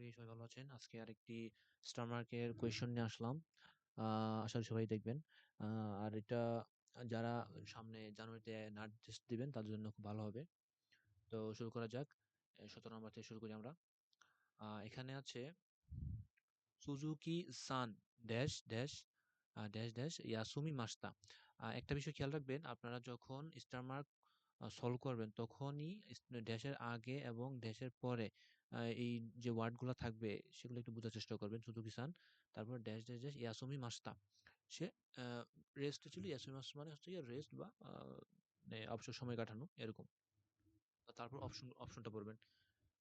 করি সবাই ভালো আছেন। আজকে আরেকটি স্টার মার্কের কোয়েশ্চন নিয়ে আসলাম। আশা করি সবাই দেখবেন। আর এটা যারা সামনে জানুয়ারিতে নাট টেস্ট দিবেন তাদের জন্য খুব ভালো হবে। তো শুরু করা যাক। ১৭ নাম্বার থেকে শুরু করি আমরা। এখানে আছে সুজুকি সান ড্যাশ ড্যাশ ড্যাশ ড্যাশ ইয়াসুমি মাস্তা। একটা বিষয় খেয়াল রাখবেন, আপনারা যখন স্টার মার্ক সলভ করবেন তখনই ড্যাশের আগে এবং ড্যাশের পরে এই যে ওয়ার্ডগুলো থাকবে সেগুলো একটু বোঝার চেষ্টা করবেন। সুজুকি সান, তারপর ড্যাশ ড্যাশ ড্যাশ ইয়াসুমি মাস্তা। সে রেস্টে ছিল। ইয়াসুমি মাস্তা মানে হচ্ছে রেস্ট বা মানে অবসর সময় কাটানো এরকম। তারপর অপশনটা পড়বেন।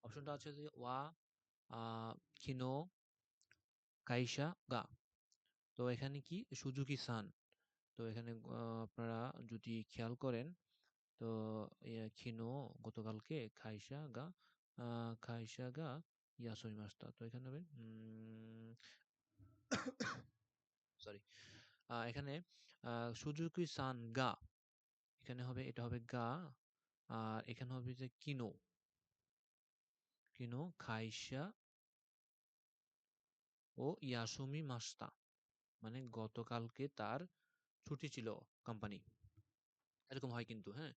অপশনটা আছে যে ওয়া কিনো কাইশা গা। তো এখানে কি সুজুকি সান। তো এখানে আপনারা যদি খেয়াল করেন তো খিনো গতকালকে খাইসা গা ইয়াসুমি মাস্তা। তো এখানে হবে সরি, এখানে সুজুকি সান গা, এখানে হবে এটা হবে গা। আর এখানে হবে যে কিনো কিনো খাইসা ও ইয়াসুমি মাস্তা, মানে গতকালকে তার ছুটি ছিল কোম্পানি, এরকম হয় কিন্তু। হ্যাঁ,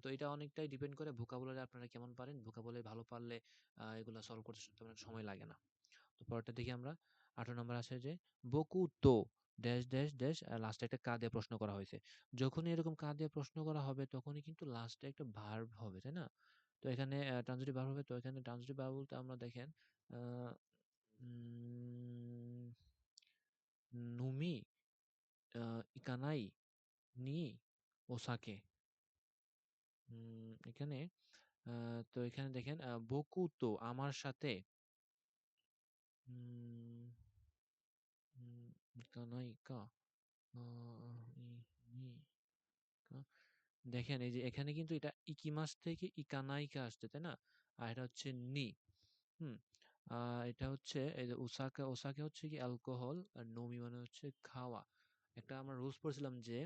তো এটা অনেকটাই ডিপেন্ড করে ভোকাবুলারি আপনারা কেমন পারেন। ভোকাবুলারি ভালো পারলে এগুলা সলভ করতে তেমন একটা সময় লাগে না। তো পরেরটা দেখি আমরা। ১৮ নম্বর আছে যে বকু তো ড্যাশ ড্যাশ ড্যাশ, লাস্টে একটা কা দিয়ে প্রশ্ন করা হয়েছে। যখনই এরকম কা দিয়ে প্রশ্ন করা হবে তখনই কিন্তু লাস্টে একটা ভার্ব হবে, তাই না? তো এখানে ট্রান্সিটিভ ভার্ব হবে। তো এখানে ট্রান্সিটিভ ভার্ব বলতে আমরা দেখেন আহ, উম, নুমি ইকানাই নি ওসাকে। এখানে তো এখানে দেখেন বকু তো আমার সাথে উম, উম, ইকানাই কা নি কা। দেখেন এই যে এখানে কিন্তু এটা ইকিমাস থেকে ইকানাইকা আসছে, তাই না? আর এটা হচ্ছে নি। হুম। এটা হচ্ছে এই যে ওসাকা, ওসাকে হচ্ছে কি অ্যালকোহল, আর নোমি মানে হচ্ছে খাওয়া। একটা আমরা রুলস পড়ছিলাম যে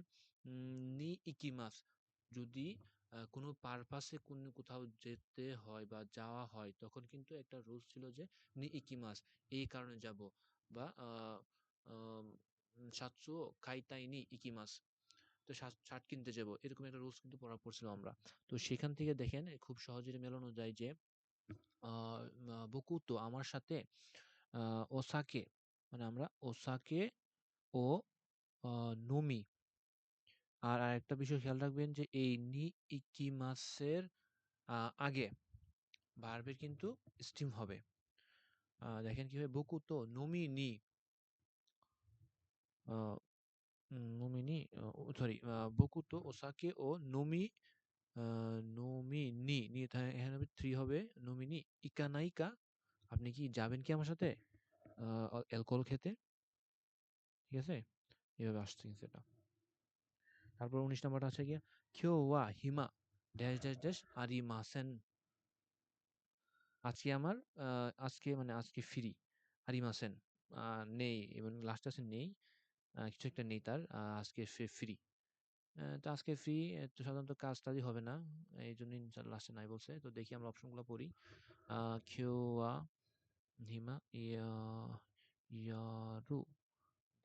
নি ইকিমাস, যদি কোনো পারপাসে কোথাও যেতে হয় বা যাওয়া হয় তখন কিন্তু একটা রুলস ছিল যে নি ইকিমাস, এই কারণে যাব, বা সাতসু খাইতাই নি ইকিমাস, তো শার্ট কিনতে যাবো, এরকম একটা রুলস কিন্তু পড়ছিলাম আমরা। তো সেখান থেকে দেখেন খুব সহজে মেলানো যায় যে বকুতো আমার সাথে ওসাকে, মানে আমরা ওসাকে ও নোমি। আর আরেকটা বিষয় খেয়াল রাখবেন যে এই নি ইকিমাসের আগে ভার্বের কিন্তু স্টিম হবে। দেখেন কি হবে, বকুতো নোমি নি নোমি নি, সরি, বকুতো ওসাকে ও নোমি নোমি নি নি, এখানে হবে থ্রি হবে নোমিনি ইকানাইকা। আপনি কি যাবেন কি আমার সাথে অ্যালকোহল খেতে? ঠিক আছে, এভাবে আসছে কিন্তু এটা। তারপর ১৯ নাম্বারটা আছে গিয়া কিও ওয়া হিমা ড্যাশ ড্যাশ ড্যাশ আরিমাসেন। আজকে আমার আজকে মানে আজকে ফ্রি, আরিমাসেন নেই, এবং লাস্ট আছে নেই, কিছু একটা নেই তার, আজকে ফ্রি। তো আজকে ফ্রি, তো সাধারণত কাজ টাজই হবে না, এই জন্যই লাস্টে নাই বলছে। তো দেখি আমরা অপশনগুলো পড়ি। কিওয়া হিমা ইয়ারু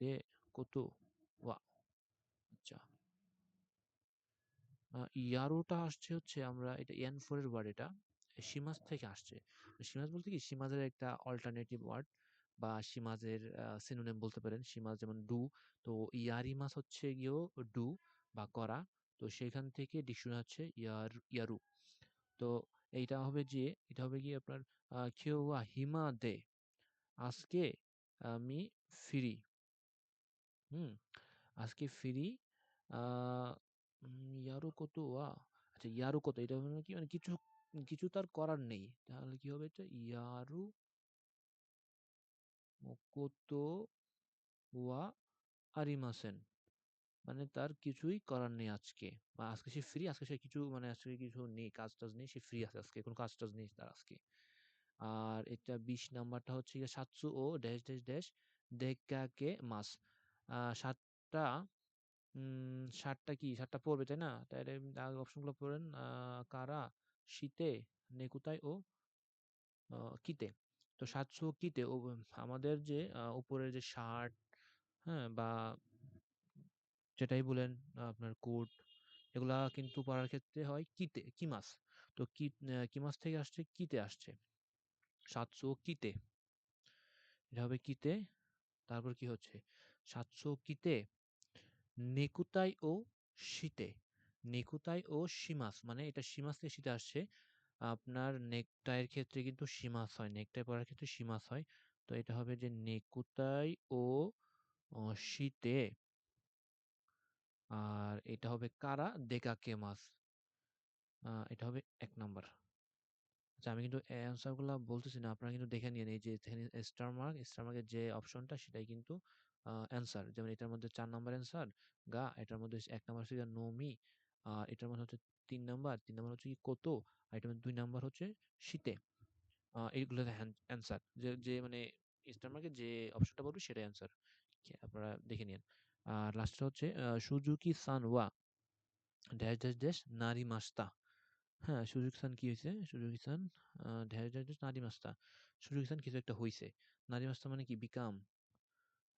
দে কোতো ওয়া। আচ্ছা, ইয়ারুটা আসছে হচ্ছে আমরা এটা এন ফোর এর ওয়ার্ড, এটা সীমাজ থেকে আসছে। সীমাজ বলতে কি সীমাজের একটা অল্টারনেটিভ ওয়ার্ড বা সীমাজের সিনোনিম বলতে পারেন। সীমাজ যেমন ডু, তো ইয়ারিমাস হচ্ছে গিয়েও ডু বা করা। তো সেখান থেকে ডিকশনারি হচ্ছে ইয়ারু। তো এইটা হবে যে এটা হবে গিয়ে আপনার কিওয়া হিমা দে, আজকে আমি ফ্রি। হুম, আজকে ফ্রি। ইয়ারু কত ওয়া। আচ্ছা, ইয়ারু কত এটা মানে কি, মানে কিছু কিছু তার করার নেই, তাহলে কি হবে এটা ইয়ারু কত ওয়া আরিমাসেন, মানে তার কিছুই করার নেই আজকে, বা আজকে সে ফ্রি, আজকে সে কিছু মানে আজকে কিছু নেই, কাজ টাজ নেই, সে ফ্রি আছে, আজকে কোনো কাজ টাজ নেই তার আজকে। আর এটা ২০ নাম্বারটা হচ্ছে গিয়ে সাতসু ও ড্যাশ ড্যাশ ড্যাশ দেকাকে মাস। ৭টা ৭টা কি ৭টা পড়বে, তাই না? তাহলে অপশনগুলো পড়েন। কারা শীতে নেকুতাই ও কিতে। তো সাতসু কিতে আমাদের যে উপরের যে শার্ট, হ্যাঁ, বা যেটাই বলেন আপনার কোট, এগুলা কিন্তু পড়ার ক্ষেত্রে হয় কিতে, কিমাস। তো কিমাস থেকে আসছে কিতে আসছে। সাতসু কিতে, এটা হবে কিতে। তারপর কি হচ্ছে সাতসু কিতে নেকুতাই ও শীতে। নেকুতাই ও শিমাস, মানে এটা শিমাস থেকে শীতে আসছে। আপনার নেকটাইয়ের ক্ষেত্রে কিন্তু শিমাস হয়, নেকটাই পরার ক্ষেত্রে শিমাস হয়। তো এটা হবে যে নেকুতাই ও শীতে। আর এটা হবে কারা দেকাকে মাস। এটা হবে ১ নাম্বার। আচ্ছা, আমি কিন্তু অ্যান্সার গুলা বলতেছি না, আপনারা কিন্তু দেখে নিয়েন। এই যে এখানে স্টার মার্কের যে অপশনটা সেটাই কিন্তু অ্যান্সার। যেমন এটার মধ্যে ৪ নাম্বার অ্যান্সার গা, এটার মধ্যে ১ নাম্বার হচ্ছে গিয়ে নোমি, আর এটার মধ্যে হচ্ছে ৩ নাম্বার হচ্ছে কি কোতো, আর এটার মধ্যে ২ নাম্বার হচ্ছে শীতে। এইগুলো অ্যান্সার। যে যে মানে স্টার মার্কের যে অপশনটা বলবে সেটাই অ্যান্সার। আপনারা দেখে নিন। আর লাস্টটা হচ্ছে সুজুকি সান ওয়া ড্যাশ ড্যাশ ড্যাশ নারি মাস্তা। হ্যাঁ, সুজুকি সান কি হইছে? সুজুকি সান ড্যাশ ড্যাশ ড্যাশ নারি মাস্তা। সুজুকি সান কিছু একটা হইছে। নারি মাস্তা মানে কি? বিকাম।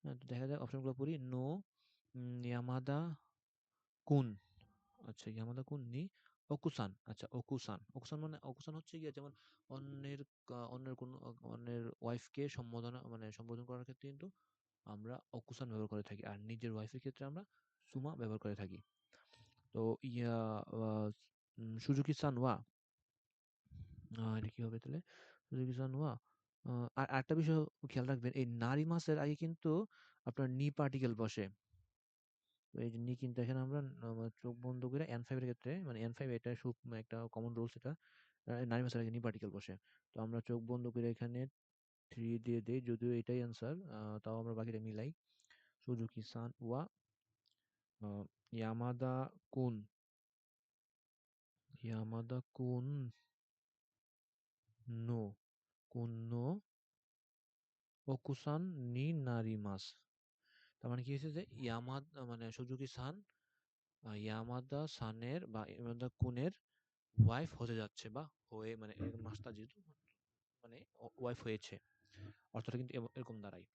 হ্যাঁ, তো দেখা যাক অপশনগুলো পড়ি। নো ইয়ামাদা কুন। আচ্ছা, ইয়ামাদা কুন নি ওকুসান। আচ্ছা, ওকুসান। ওকুসান মানে ওকুসান হচ্ছে গিয়ে যেমন অন্যের অন্যের কোনো অন্যের ওয়াইফকে সম্বোধন করার ক্ষেত্রে কিন্তু আমরা ওকুসান ব্যবহার করে থাকি। আর নিজের ওয়াইফের ক্ষেত্রে আমরা সুমা ব্যবহার করে থাকি। তো আ সুজুকি সান ওয়া এটা কি হবে তাহলে? সুজুকি-সান ওয়া আর আরেকটা বিষয় খেয়াল রাখবেন, এই নারি মাসের আগে কিন্তু আপনার নি পার্টিকেল বসে। তো এই যে নি কিন্তু এখানে আমরা চোখ বন্ধ করে N5 এর ক্ষেত্রে, মানে N5 এটা একটা কমন রুলস এটা। নারি মাসের আগে নি পার্টিকেল বসে। তো আমরা চোখ বন্ধ করে এখানে 3 দিয়ে দেই। যদিও এটাই অ্যান্সার, তাও আমরা বাকিটা মিলাই। সুজুকি-সান ওয়া আ ইয়ামাদা কুন, ইয়ামাদা কুন নো, কুন নো ওকুসান নি নারিমাস। তার মানে কি হয়েছে যে মানে সুজুকি সান ইয়ামাদা সানের বা ইয়ামাদা কুনের ওয়াইফ হতে যাচ্ছে, বা হয়ে, মানে এরকম মাসটা যেহেতু মানে ওয়াইফ হয়েছে, অর্থটা কিন্তু এরকম দাঁড়ায়।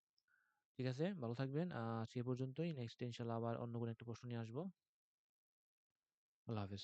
ঠিক আছে, ভালো থাকবেন। আজকে এ পর্যন্তই। নেক্সট ইনশাল্লাহ আবার অন্য কোনো একটা প্রশ্ন নিয়ে আসবো। আল্লাহ হাফেজ।